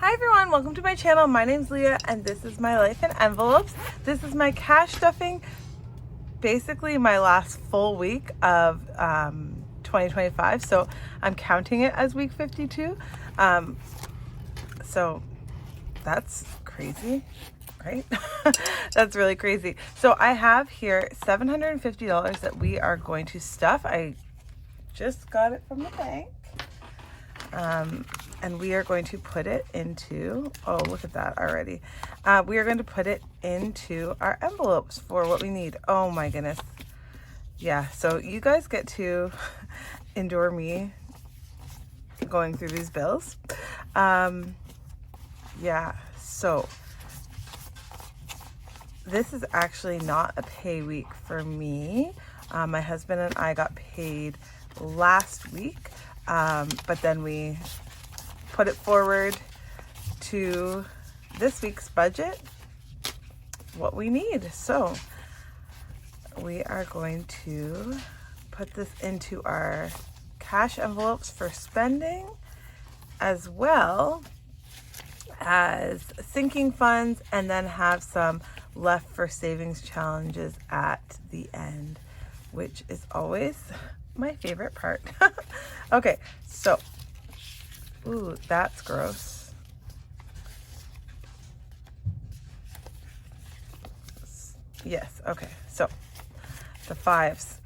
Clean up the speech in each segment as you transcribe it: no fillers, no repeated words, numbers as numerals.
Hi everyone, welcome to my channel. My name's Leah and this is my life in envelopes. This is my cash stuffing, basically my last full week of 2025. So I'm counting it as week 52. So that's crazy, right? That's really crazy. So I have here $750 that we are going to stuff. I just got it from the bank. And we are going to put it into, oh, look at that already. We are going to put it into our envelopes for what we need. Oh my goodness. Yeah, so you guys get to endure me going through these bills. Yeah, so this is actually not a pay week for me. My husband and I got paid last week, but then we put it forward to this week's budget, what we need. So we are going to put this into our cash envelopes for spending, as well as sinking funds, and then have some left for savings challenges at the end, which is always my favorite part. Okay, so ooh, that's gross. Yes, okay, so the fives,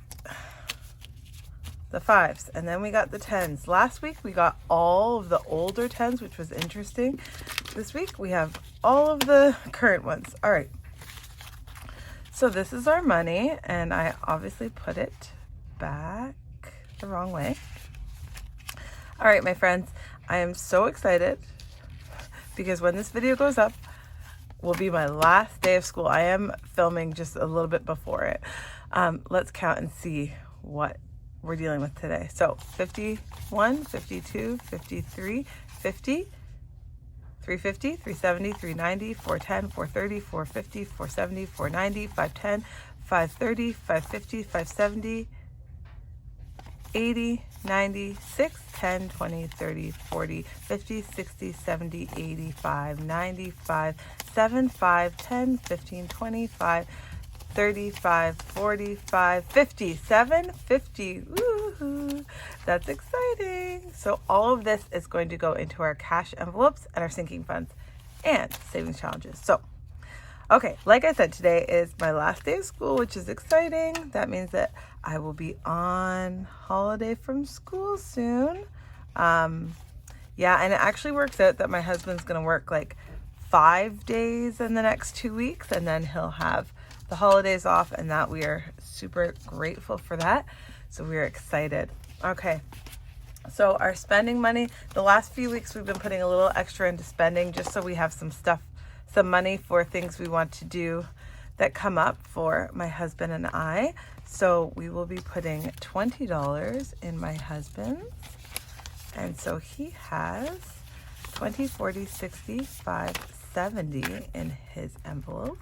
and then we got the tens. Last week we got all of the older tens, which was interesting. This week we have all of the current ones. All right, so this is our money, and I obviously put it back the wrong way. All right, my friends, I am so excited because when this video goes up will be my last day of school. I am filming just a little bit before it. Let's count and see what we're dealing with today. So 51, 52, 53, 50, 350, 370, 390, 410, 430, 450, 470, 490, 510, 530, 550, 570, 80, 90, 6, 10, 20, 30, 40, 50, 60, 70, 85, 95, 7, 5, 10, 15, 25, 35, 45, 57, 50. Woohoo! That's exciting. So all of this is going to go into our cash envelopes and our sinking funds and savings challenges. So okay, like I said, today is my last day of school, which is exciting. That means that I will be on holiday from school soon. Yeah, and it actually works out that my husband's gonna work like 5 days in the next 2 weeks, and then he'll have the holidays off, and that we are super grateful for that. So we're excited. Okay, so our spending money, the last few weeks we've been putting a little extra into spending just so we have some money for things we want to do that come up for my husband and I. So we will be putting $20 in my husband's. And so he has 20, 40, 60, 5, 70 in his envelope.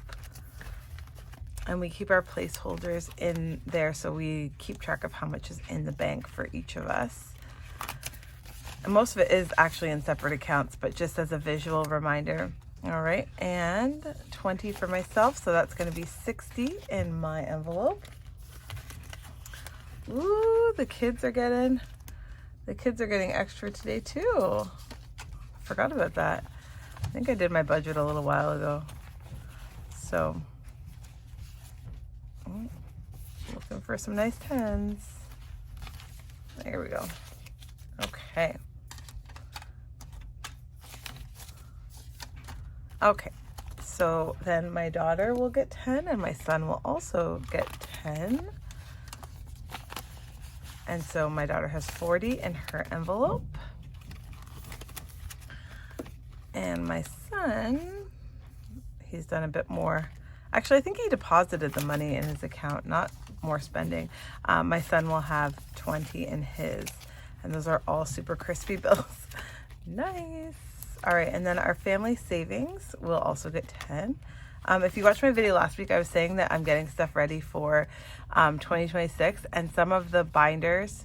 And we keep our placeholders in there so we keep track of how much is in the bank for each of us. And most of it is actually in separate accounts, but just as a visual reminder. All right, and 20 for myself, so that's going to be 60 in my envelope. Ooh, the kids are getting extra today too. Forgot about that. I think I did my budget a little while ago. So, looking for some nice tens. There we go. Okay. Okay, so then my daughter will get 10 and my son will also get 10. And so my daughter has 40 in her envelope. And my son, he's done a bit more. Actually, I think he deposited the money in his account, not more spending. My son will have 20 in his, and those are all super crispy bills. Nice. All right, and then our family savings will also get 10. If you watched my video last week, I was saying that I'm getting stuff ready for 2026, and some of the binders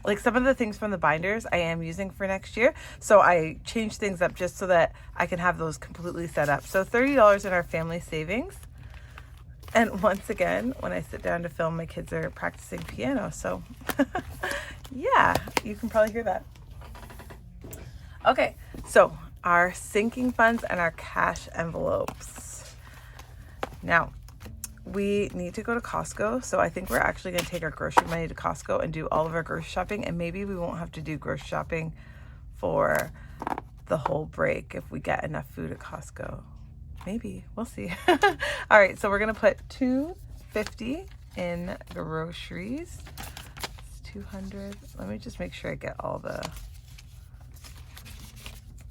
like some of the things from the binders I am using for next year. So I changed things up just so that I can have those completely set up. So $30 in our family savings. And once again, when I sit down to film, my kids are practicing piano. So yeah, you can probably hear that. Okay, so our sinking funds and our cash envelopes. Now, we need to go to Costco. So I think we're actually going to take our grocery money to Costco and do all of our grocery shopping. And maybe we won't have to do grocery shopping for the whole break if we get enough food at Costco. Maybe, we'll see. All right, so we're going to put $250 in groceries. It's 200. Let me just make sure I get all the...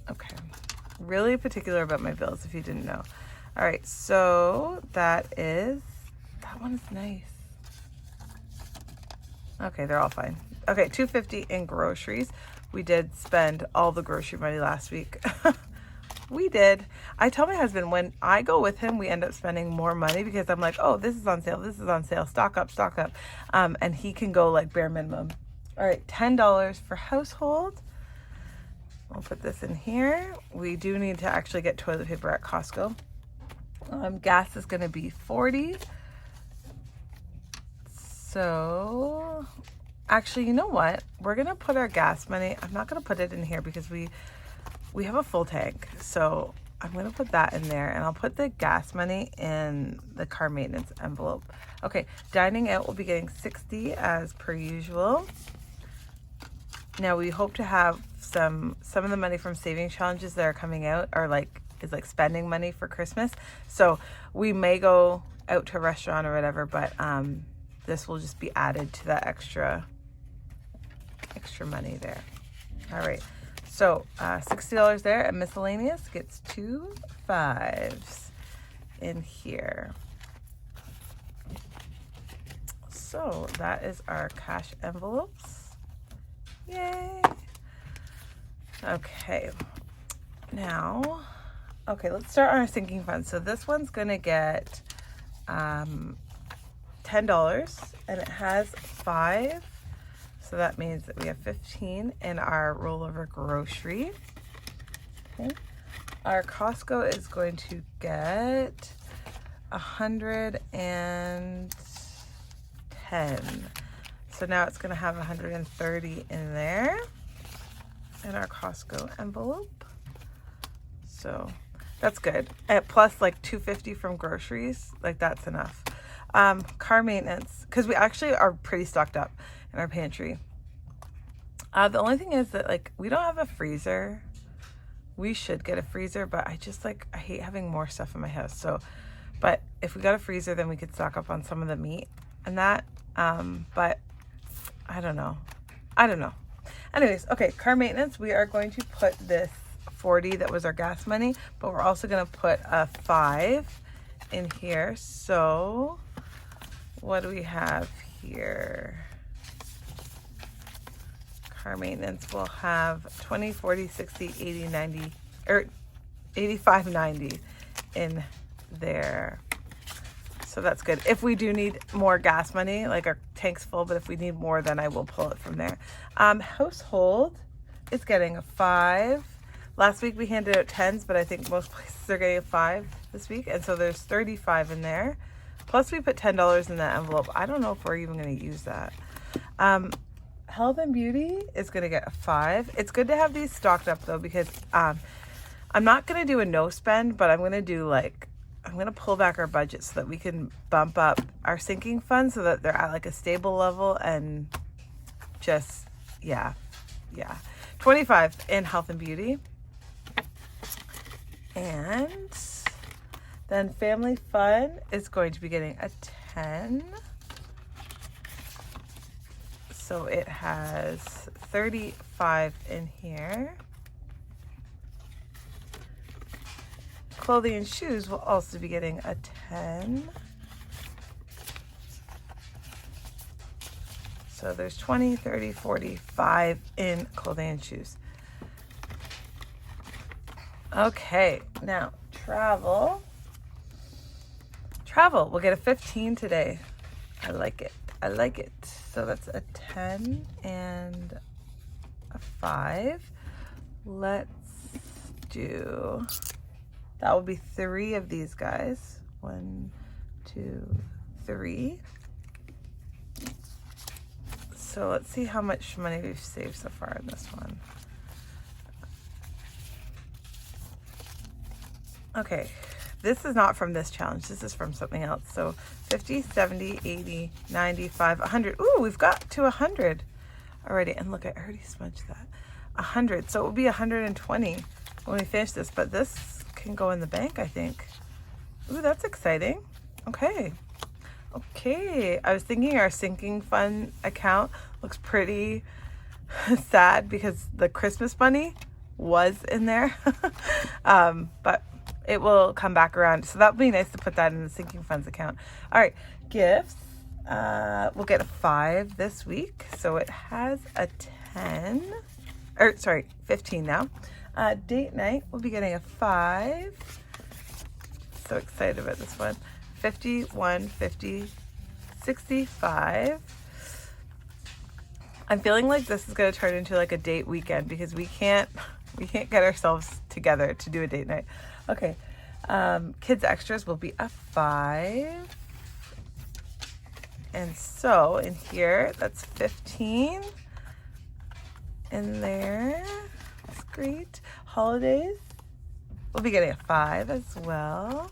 Okay. Really particular about my bills if you didn't know. All right, so that one is nice. Okay, they're all fine. Okay, $250 in groceries. We did spend all the grocery money last week. We did. I tell my husband when I go with him, we end up spending more money because I'm like, oh, this is on sale. This is on sale. Stock up, stock up. And he can go like bare minimum. All right, $10 for household. I'll put this in here. We do need to actually get toilet paper at Costco. Gas is going to be $40. So actually, you know what? We're going to put our gas money. I'm not going to put it in here because we have a full tank. So I'm going to put that in there, and I'll put the gas money in the car maintenance envelope. Okay, dining out will be getting $60 as per usual. Now we hope to have some of the money from saving challenges that are coming out is like spending money for Christmas. So we may go out to a restaurant or whatever, but this will just be added to that extra money there. All right, so $60 there, and miscellaneous gets 2 5s in here. So that is our cash envelopes. Yay. Okay, now, let's start on our sinking fund. So this one's gonna get $10, and it has 5. So that means that we have 15 in our rollover grocery. Okay. Our Costco is going to get 110. So now it's going to have 130 in there in our Costco envelope. So that's good. Plus like $250 from groceries, like that's enough. Car maintenance, because we actually are pretty stocked up in our pantry. The only thing is that like we don't have a freezer. We should get a freezer, but I hate having more stuff in my house. So, but if we got a freezer, then we could stock up on some of the meat and that. But I don't know. Anyways, okay, car maintenance, we are going to put this 40 that was our gas money, but we're also going to put a 5 in here. So what do we have here? Car maintenance will have 20, 40, 60, 80, 90, or 85, 90 in there. So that's good. If we do need more gas money, like our tank's full, but if we need more, then I will pull it from there. Household is getting a 5. Last week we handed out 10s, but I think most places are getting a 5 this week. And so there's 35 in there. Plus we put $10 in that envelope. I don't know if we're even going to use that. Health and beauty is going to get a 5. It's good to have these stocked up though, because I'm not going to do a no spend, but I'm going to pull back our budget so that we can bump up our sinking funds so that they're at like a stable level and just, yeah. 25 in health and beauty. And then family fun is going to be getting a 10. So it has 35 in here. Clothing and shoes will also be getting a 10. So there's 20, 30, 45 in clothing and shoes. Okay, now travel. Travel, we'll get a 15 today. I like it. So that's a 10 and a 5. Let's do, that will be 3 of these guys. 1, 2, 3. So let's see how much money we've saved so far in this one. Okay, this is not from this challenge. This is from something else. So 50, 70, 80, 95, 100. Ooh, we've got to 100 already. And look, I already smudged that. 100. So it will be 120 when we finish this. But this can go in the bank, I think. Ooh, that's exciting. Okay. Okay. I was thinking our sinking fund account looks pretty sad because the Christmas money was in there. But it will come back around. So that would be nice to put that in the sinking funds account. All right, gifts. We'll get a 5 this week. So it has a 10, or sorry, 15 now. Date night, we'll be getting a 5. So excited about this one. 51, 50, 65. I'm feeling like this is going to turn into like a date weekend because we can't get ourselves together to do a date night. Okay, kids extras will be a 5. And so in here, that's 15 in there. That's great. Holidays, we'll be getting a 5 as well.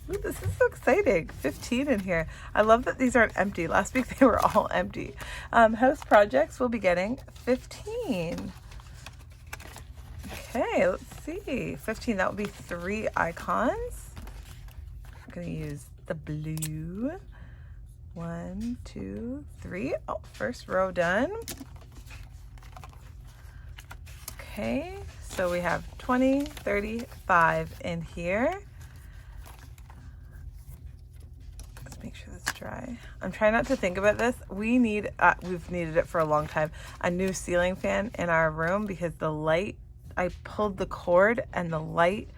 Ooh, this is so exciting. 15 in here. I love that these aren't empty. Last week they were all empty. House projects, we'll be getting 15. Okay, let's see. 15, that would be 3 icons. I'm going to use the blue. 1, 2, 3. Oh, first row done. Okay, so we have 20, 30, 5 in here. Let's make sure that's dry. I'm trying not to think about this. We need, we've needed it for a long time, a new ceiling fan in our room because the light, I pulled the cord and the light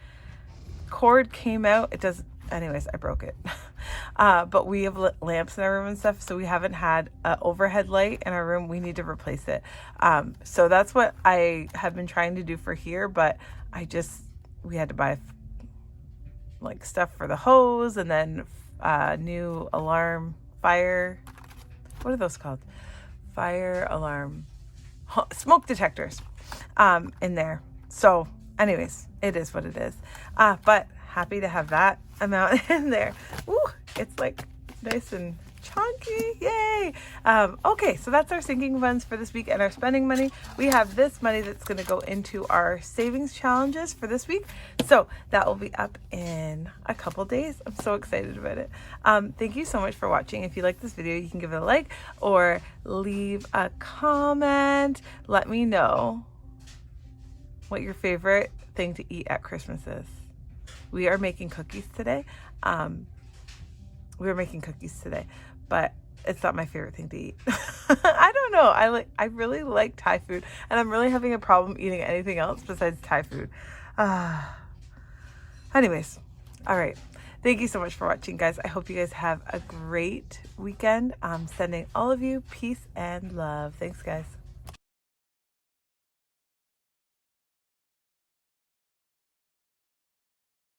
cord came out. It does, anyways, I broke it. But we have lamps in our room and stuff, so we haven't had an overhead light in our room. We need to replace it. So that's what I have been trying to do for here, but we had to buy like stuff for the hose and then new alarm, fire, what are those called? Fire alarm, smoke detectors in there. So anyways, it is what it is. But happy to have that amount in there. Ooh, it's like nice and chunky. Yay. Okay, so that's our sinking funds for this week and our spending money. We have this money that's going to go into our savings challenges for this week. So that will be up in a couple days. I'm so excited about it. Thank you so much for watching. If you like this video, you can give it a like or leave a comment. Let me know what your favorite thing to eat at Christmas is. We are making cookies today. But it's not my favorite thing to eat. I don't know. I really like Thai food, and I'm really having a problem eating anything else besides Thai food. Anyways, all right. Thank you so much for watching, guys. I hope you guys have a great weekend. I'm sending all of you peace and love. Thanks, guys.